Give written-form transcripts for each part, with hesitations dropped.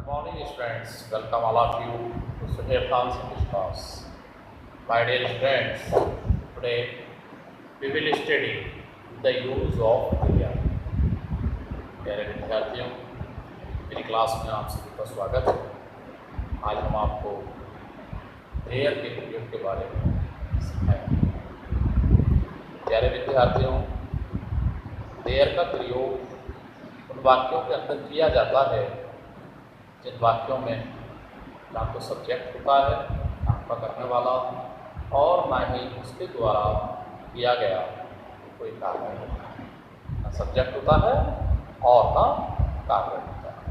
morning, students. Welcome all of you to Suhail Khan's English class. My dear students, today we will study the use of there. प्यारे विद्यार्थियों, मेरी class में आप सभी का स्वागत है। आज हम आपको देयर के प्रयोग के बारे में सिखाएंगे। प्यारे विद्यार्थियों, देयर का प्रयोग उन वाक्यों के अंदर किया जाता है जिन वाक्यों में ना तो सब्जेक्ट होता है, काम का करने वाला, और ना ही उसके द्वारा किया गया कोई कार्य होता है। ना सब्जेक्ट होता है और ना कार्य होता है।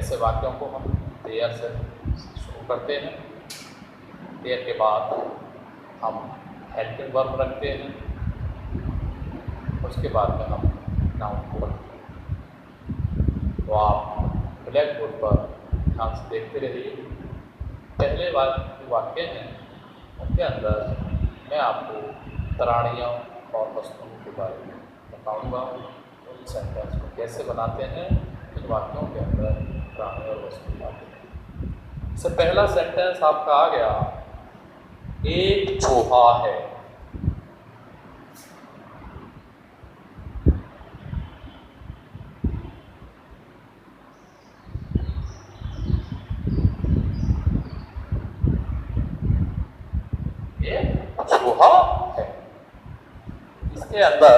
ऐसे वाक्यों को हम देयर से शुरू करते हैं। देयर के बाद हम हेल्पिंग वर्ब रखते हैं। उसके बाद में हम नाउन को रखते हैं। तो आप ब्लैक बोर्ड पर ध्यान से देखते रहिए। पहले वाक्य हैं उनके अंदर मैं आपको प्राणियों और वस्तुओं के बारे में बताऊंगा। उन सेंटेंस को कैसे बनाते हैं, इन वाक्यों के अंदर प्राणी और वस्तु आते हैं। इससे पहला सेंटेंस आपका आ गया, एक चूहा है। चूहा है। इसके अंदर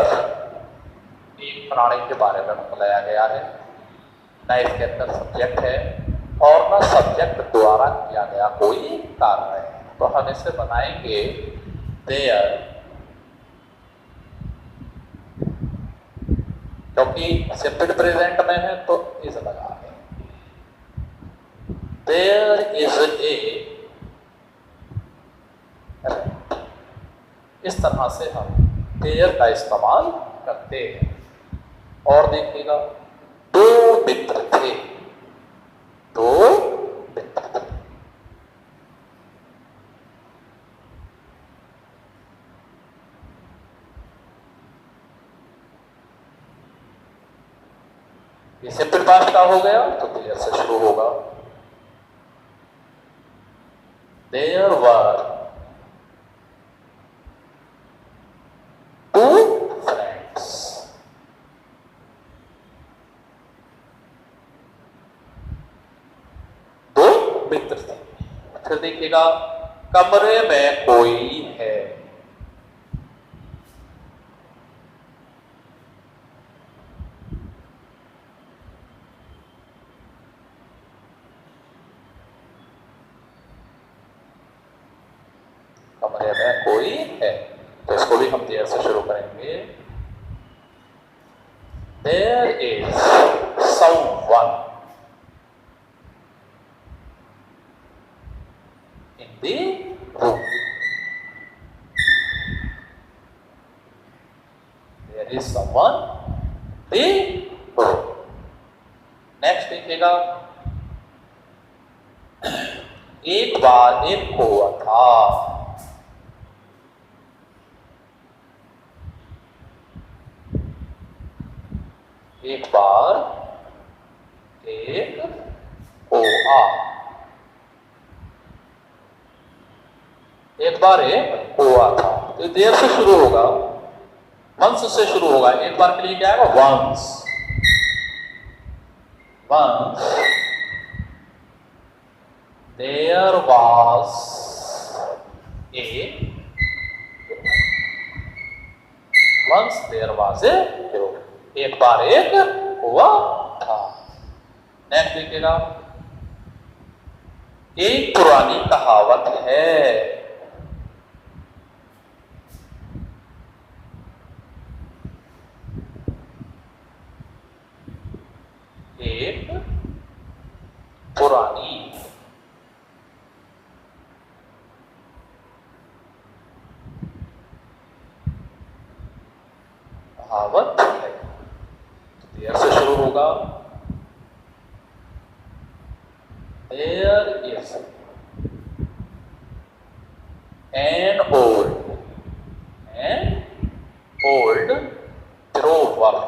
एक प्राणी के बारे में बताया गया है। न इसके अंदर सब्जेक्ट है और न सब्जेक्ट द्वारा किया गया कोई कार्य है। तो हम इसे बनाएंगे देयर, क्योंकि सिंपल प्रेजेंट में है तो इस लगा है। देयर इज ए, इस तरह से हम देयर का इस्तेमाल करते हैं। और देखिएगा, दो मित्र थे। दो मित्र थे। ये सिंपल पास्ट का हो गया तो देयर से शुरू होगा। देयर वर मित्र थे। फिर देखिएगा, कमरे में कोई है। कमरे में कोई है, तो इसको भी हम देयर से शुरू करेंगे। There is someone in the room. There is someone in the room. Next देखिएगा, एक बार एक कुआं था। एक बार एक कुआं, एक बार एक कुआं था। तो देयर से शुरू होगा, वंस से शुरू होगा। एक बार के लिए क्या आएगा, once. Once there was a, once there was a, एक बार एक कुआं था। नेक्स्ट देखिएगा, एक पुरानी कहावत है। एक पुरानी कहावत है। देयर से शुरू होगा। There is an old proverb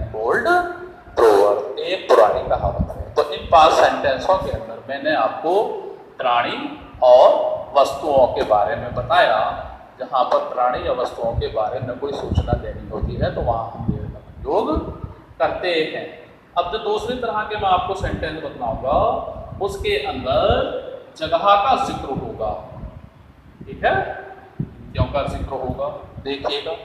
an old proverb, एक पुरानी कहावत है। तो इन 5 सेंटेंसों के अंदर मैंने आपको प्राणी और वस्तुओं के बारे में बताया। जहाँ पर प्राणी या वस्तुओं के बारे में कोई सूचना देनी होती है तो वहाँ हम देयर का प्रयोग करते हैं। अब जो दूसरी तरह के मैं आपको सेंटेंस बताऊंगा उसके अंदर जगह का जिक्र होगा, ठीक है, क्यों का जिक्र होगा, देखिएगा।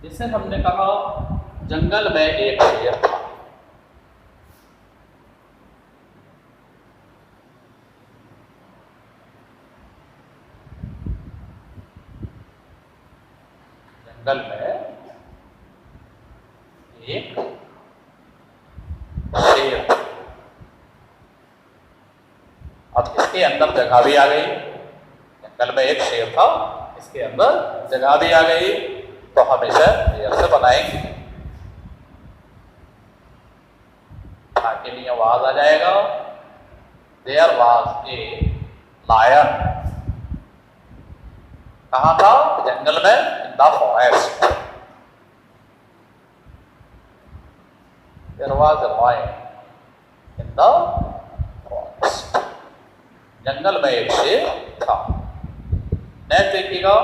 जैसे हमने कहा जंगल में एक शेर था। जंगल में एक शेर, अब इसके अंदर जगह भी आ गई। जंगल में एक शेर था, इसके अंदर जगह भी आ गई, तो हम इसे देयर से बनाएंगे ताकि लिए आवाज आ जाएगा। देयर वाज ए लायन, कहाँ था, जंगल में, in the forest. There was a lion in the forest, जंगल में एक शेर था। नेक्स्ट देखिएगा,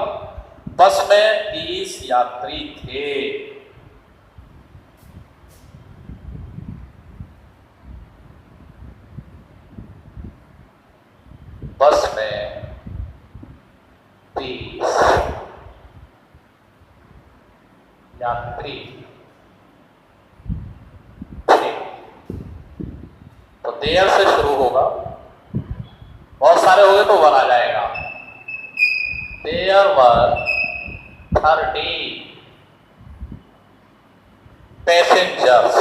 बस में 30 यात्री थे। बस में 30 यात्री थे। तो देयर से शुरू होगा, बहुत सारे हो गए तो 1 आ जाएगा। There were 30 passengers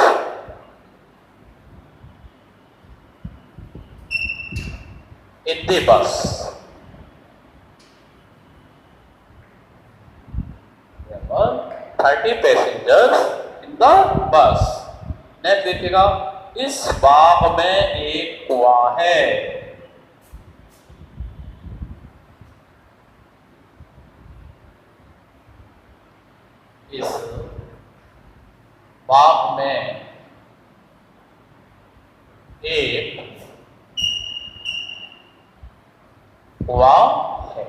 in the bus. There were 30 passengers in the bus. Next देखिएगा, इस बाग में एक कुआं है। इस बाग में एक कुआं है।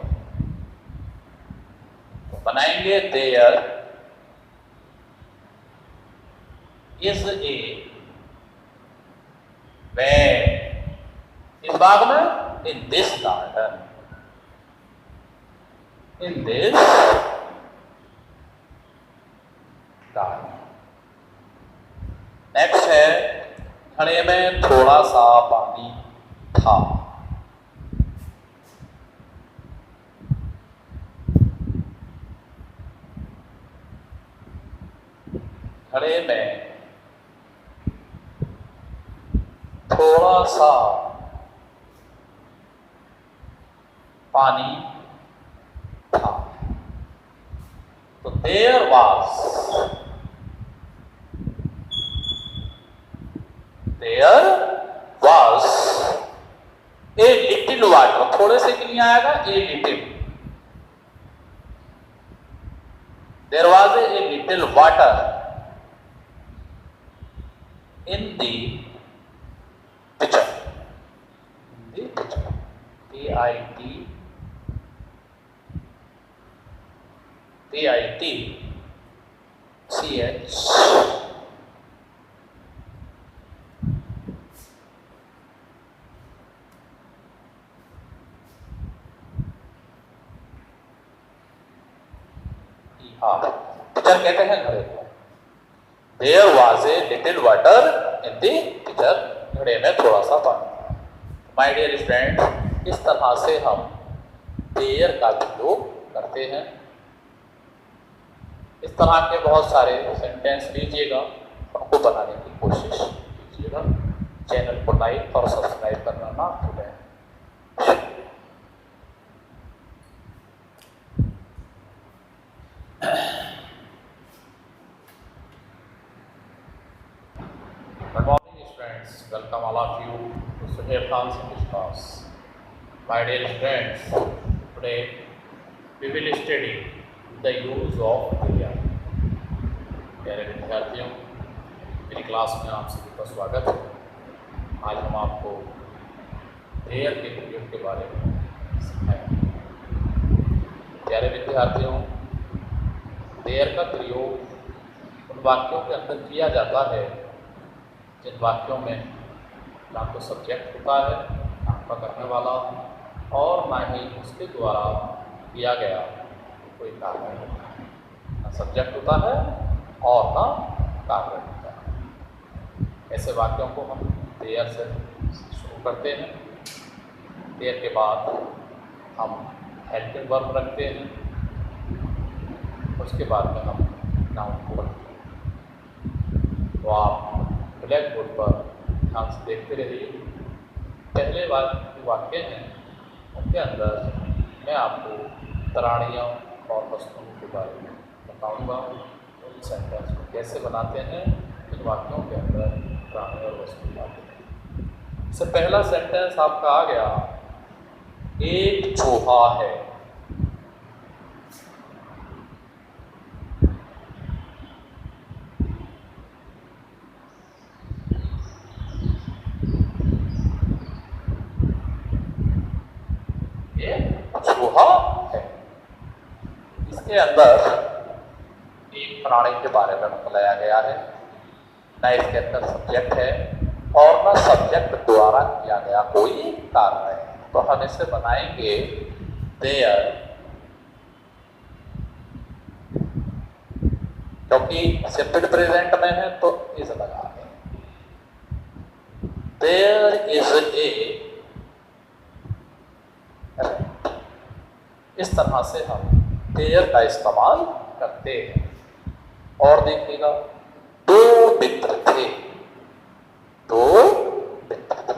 तो बनाएंगे देयर इज ए वेल, इस बाग में, in this garden, in this garden. Next है, घड़े में थोड़ा सा पानी था। घड़े में थोड़ा सा पानी था। तो there was, there was a little water, थोड़े से के लिए आएगा a little. There was a little water in the pitcher, in the pitcher, PITCH। Pitcher कहते हैं घड़े को। There was a little water in the pitcher, घड़े में थोड़ा सा पानी। माय डियर स्टूडेंट, इस तरह से हम देयर का प्रयोग करते हैं। इस तरह के बहुत सारे सेंटेंस लीजिएगा, उनको बनाने की कोशिश कीजिएगा। चैनल को लाइक और सब्सक्राइब करना ना भूलें। Good morning, students. Welcome all of you to Suhail Khan's English class. My dear friends, today we will study the use of दिया। प्यारे विद्यार्थियों, मेरी क्लास में आप सभी का स्वागत है। आज हम आपको देयर के प्रयोग के बारे में सिखाएंगे। प्यारे विद्यार्थियों, देयर का प्रयोग उन वाक्यों के अंदर किया जाता है जिन वाक्यों में ना तो सब्जेक्ट होता है, आपका करने वाला, और ना ही उसके द्वारा किया गया कोई कार्य होता है। ना सब्जेक्ट होता है और ना कार्य होता है। ऐसे वाक्यों को हम देयर से शुरू करते हैं। देयर के बाद हम हेल्पिंग वर्ब रखते हैं। उसके बाद में हम नाउन को रखते हैं। तो आप ब्लैक बोर्ड पर ध्यान से देखते रहिए। पहले वाक्य हैं, उनके अंदर मैं आपको प्राणियों और वस्तुओं के बारे में बताऊंगा। उन सेंटेंस को कैसे बनाते हैं, इन वाक्यों के अंदर प्राणी और वस्तु आते हैं। इससे पहला सेंटेंस आपका आ गया, एक चूहा है। चूहा है। इसके अंदर एक प्राणी के बारे में बताया गया है, न इसके अंदर सब्जेक्ट है और न सब्जेक्ट द्वारा किया गया कोई कार्य है। तो हम इसे बनाएंगे देयर, क्योंकि सिंपल प्रेजेंट में है तो इस लगा है। देयर इज ए, इस तरह से हम देयर का इस्तेमाल करते हैं। और देखिएगा, दो मित्र थे, दो मित्र थे।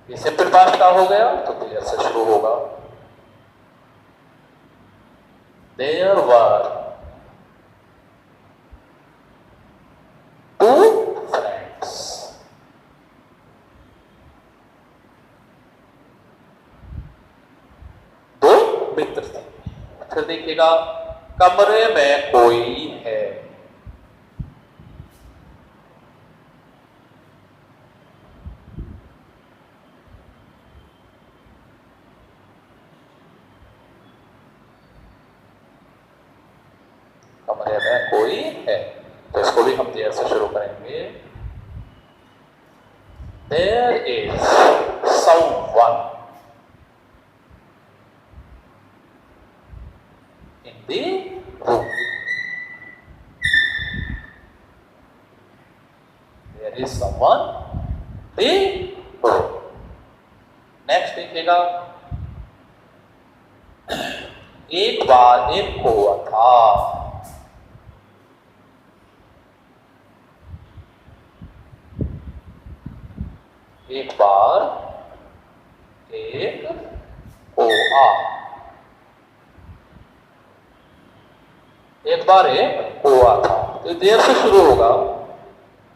ये सिंपल पास्ट का हो गया तो देयर से शुरू होगा। देयर वर मित्र थे। फिर देखिएगा, कमरे में कोई है। कमरे में कोई है, तो इसको भी हम देयर से शुरू करेंगे। There is someone in the room. There is someone in the room. Next देखिएगा, एक बार एक कौवा था। एक बार एक कौवा, एक बार एक कौवा था। तो देयर से शुरू होगा,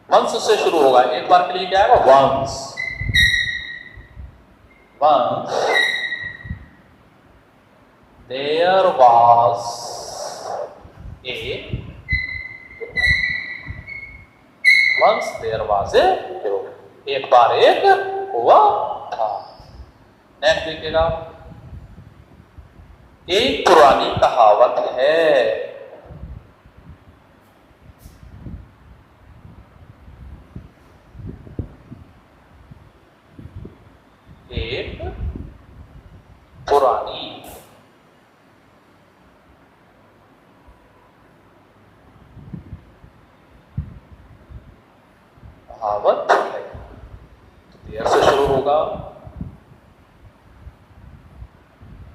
वंस से शुरू होगा। एक बार के लिए क्या आएगा, once. Once there was a, once there was a, एक बार एक कौवा था। नेक्स्ट देखिएगा, एक पुरानी कहावत है। एक पुरानी कहावत है। देयर से शुरू होगा।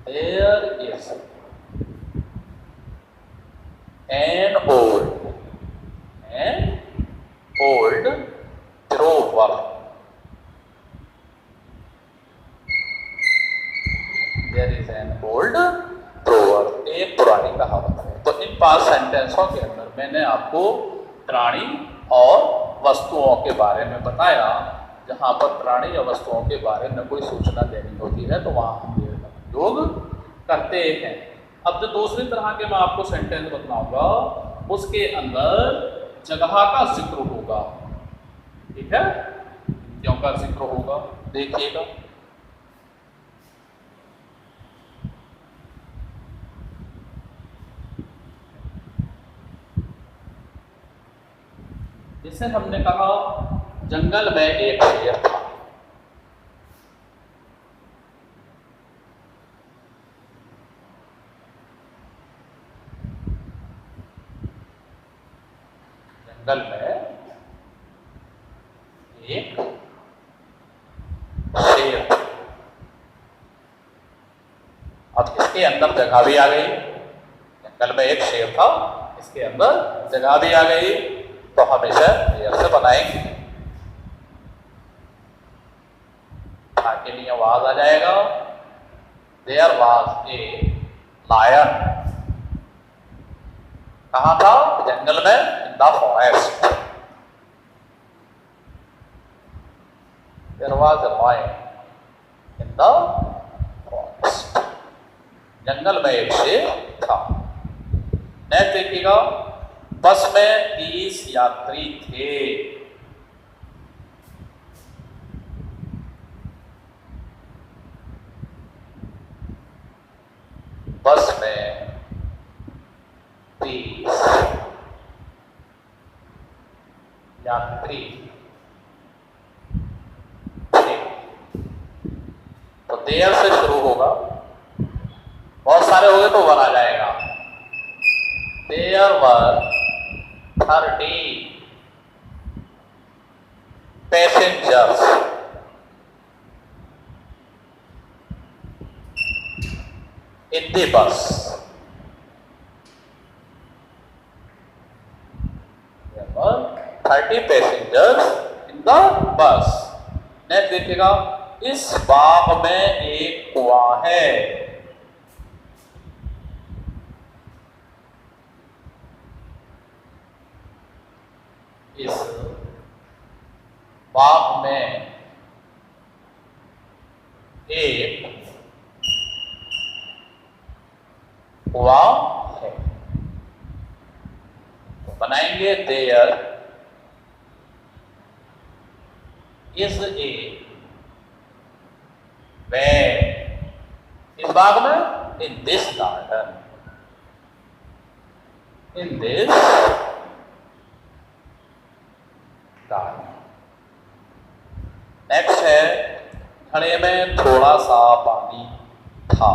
There is an old proverb. There is an old proverb, एक पुरानी कहावत है। तो इन पास सेंटेंसों के अंदर मैंने आपको प्राणी और वस्तुओं के बारे में बताया। जहाँ पर प्राणी या वस्तुओं के बारे में कोई सूचना देनी होती है तो वहाँ हम ये उपयोग करते हैं। अब जो दूसरी तरह के मैं आपको सेंटेंस बताऊंगा उसके अंदर जगह का जिक्र होगा। ठीक है, क्यों का जिक्र होगा देखिएगा। जैसे हमने कहा जंगल में एक शेर था। जंगल में एक शेर था। अब इसके अंदर जगह भी आ गई। जंगल में एक शेर था, इसके अंदर जगह भी आ गई, तो हम इसे देयर से बनाएंगे। के लिए आवाज आ जाएगा देयर वाज ए लायन। कहाँ था? जंगल में, in the forest. There was a lion in the forest. जंगल में एक शेर था। नेक्स्ट देखिएगा, बस में 30 यात्री थे। बस में 30 यात्री थे। तो देयर से शुरू होगा, बहुत सारे हो गए तो वन आ जाएगा। There were 30 passengers in the bus. There were 30 passengers in the bus. Next देखिएगा, इस बाग में एक कुआं है। इस बाग में एक कुआं है। तो बनाएंगे देयर इज ए वेल। इस बाग में, in this garden, in this garden. Next है, घड़े में थोड़ा सा पानी था।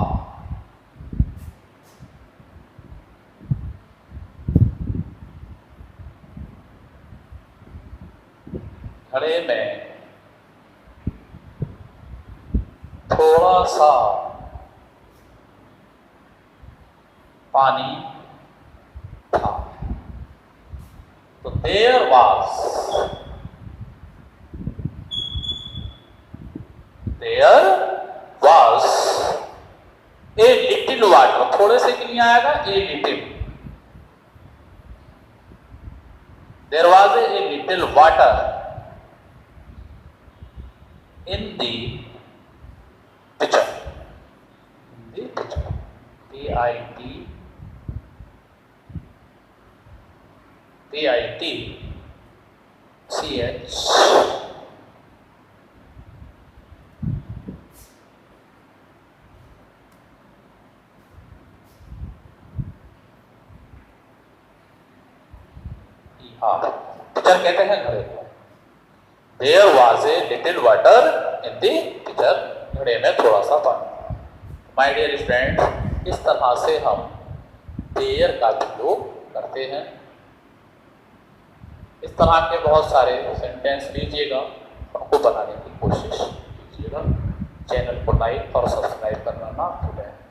घड़े में थोड़ा सा पानी था। तो there was a little water. थोड़े से के लिए आएगा a little. There was a little water in the pitcher. In the pitcher. P-I-T-C-H. Pitcher कहते हैं घड़े को। There was a little water in the pitcher. घड़े में थोड़ा सा पानी। माय डियर स्टूडेंट, इस तरह से हम देयर का उपयोग करते हैं। इस तरह के बहुत सारे सेंटेंस लीजिएगा, उनको बनाने की कोशिश कीजिएगा। चैनल को लाइक और सब्सक्राइब करना ना भूलें।